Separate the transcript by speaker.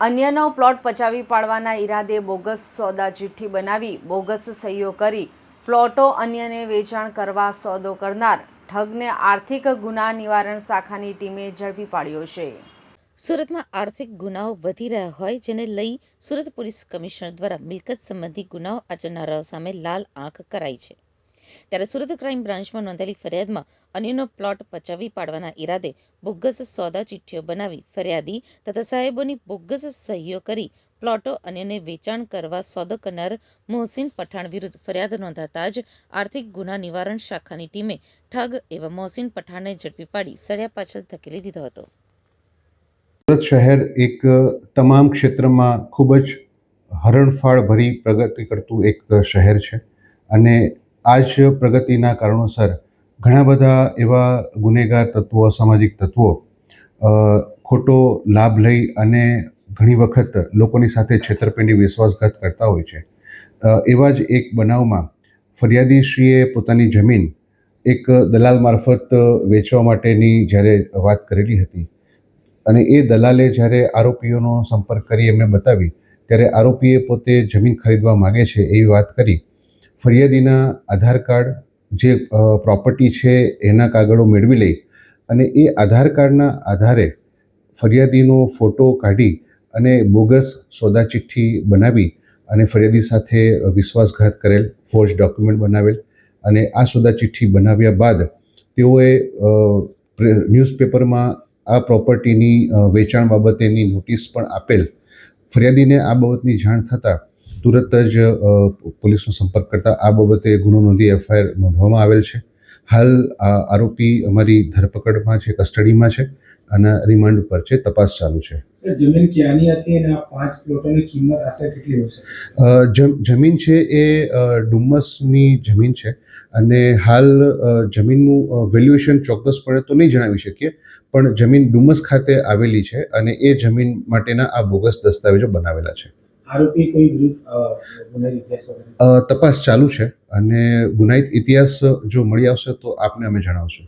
Speaker 1: અન્યનો plot પચાવી પાડવાના ઈરાદે bogus સોદા ચિઠ્ઠી બનાવી બોગસ સહીઓ કરી પ્લોટો અન્યને વેચાણ કરવા સોદો કરનાર ઠગને આર્થિક ગુના નિવારણ શાખાની ટીમે ઝડપી પાડ્યો છે।
Speaker 2: સુરતમાં આર્થિક ગુનાઓ વધી રહ્યા હોય જેને લઈ સુરત પોલીસ કમિશનર દ્વારા મિલકત સંબંધી ગુનાઓ આચરનારાઓ સામે લાલ આંખ કરાઈ છે। ત્યારે સુરત ક્રાઇમ બ્રાન્ચમાં નોંધાયેલી ફરિયાદમાં અન્યનો પ્લોટ પચાવી પાડવાના ઈરાદે બોગસ સોદા ચિઠ્ઠીઓ બનાવી ફરિયાદી તથા સાહેબોની બોગસ સહીઓ કરી પ્લોટો અન્યને વેચાણ કરવા સોદો કરનાર મોહસિન પઠાણ વિરુદ્ધ ફરિયાદ નોંધાતા જ આર્થિક ગુના નિવારણ શાખાની ટીમે ઠગ એવા મોહસિન પઠાણને ઝડપી પાડી સળિયા પાછળ ધકેલી દીધો હતો।
Speaker 3: સુરત શહેર એક તમામ ક્ષેત્રમાં ખૂબ જ હરણફાળ ભરી પ્રગતિ કરતું એક શહેર છે અને આ જ પ્રગતિના કારણોસર ઘણા બધા એવા ગુનેગાર તત્વો, અસામાજિક તત્વો ખોટો લાભ લઈ અને ઘણી વખત લોકોની સાથે છેતરપિંડી, વિશ્વાસઘાત કરતા હોય છે। એવા જ એક બનાવમાં ફરિયાદીશ્રીએ પોતાની જમીન એક દલાલ મારફત વેચવા માટેની જ્યારે વાત કરેલી હતી અને એ દલાલે જ્યારે આરોપીઓનો સંપર્ક કરી એમને બતાવી ત્યારે આરોપીએ પોતે જમીન ખરીદવા માગે છે એવી વાત કરી ફરિયાદીના આધાર કાર્ડ, જે પ્રોપર્ટી છે એના કાગળો મેળવી લઈ અને એ આધાર કાર્ડના આધારે ફરિયાદીનો ફોટો કાઢી અને બોગસ સોદા ચિઠ્ઠી બનાવી અને ફરિયાદી સાથે વિશ્વાસઘાત કરેલ, ફોર્જ ડોક્યુમેન્ટ બનાવેલ અને આ સોદા ચિઠ્ઠી બનાવ્યા બાદ તેઓએ ન્યૂઝપેપરમાં આ પ્રોપર્ટીની વેચાણ બાબતેની નોટિસ પણ આપેલ। ફરિયાદીને આ બાબતની જાણ થતાં તુરત જ પોલીસનો સંપર્ક કરતા આ બાબતે ગુનો નોંધી એફઆઈઆર નોંધવામાં આવેલ છે। હાલ આરોપી અમારી ધરપકડમાં છે, કસ્ટડીમાં છે અને રિમાન્ડ પર છે, તપાસ ચાલુ છે।
Speaker 4: જમીન ક્યાંની હતી અને આ 5 પ્લોટોની કિંમત આશરે કેટલી હશે?
Speaker 3: જમીન છે એ ડુમ્મસની જમીન છે અને હાલ જમીનનું વેલ્યુએશન ચોક્કસપણે તો નહીં જણાવી શકીએ પણ જમીન ડુમ્મસ ખાતે આવેલી છે અને એ જમીન માટેના આ બોગસ દસ્તાવેજો બનાવેલા છે।
Speaker 4: આરોપી કોઈ વિરુદ્ધ ગુનાહિત ઇતિહાસ?
Speaker 3: તપાસ ચાલુ છે અને ગુનાહિત ઇતિહાસ જો મળી આવશે તો આપને અમે જણાવશું।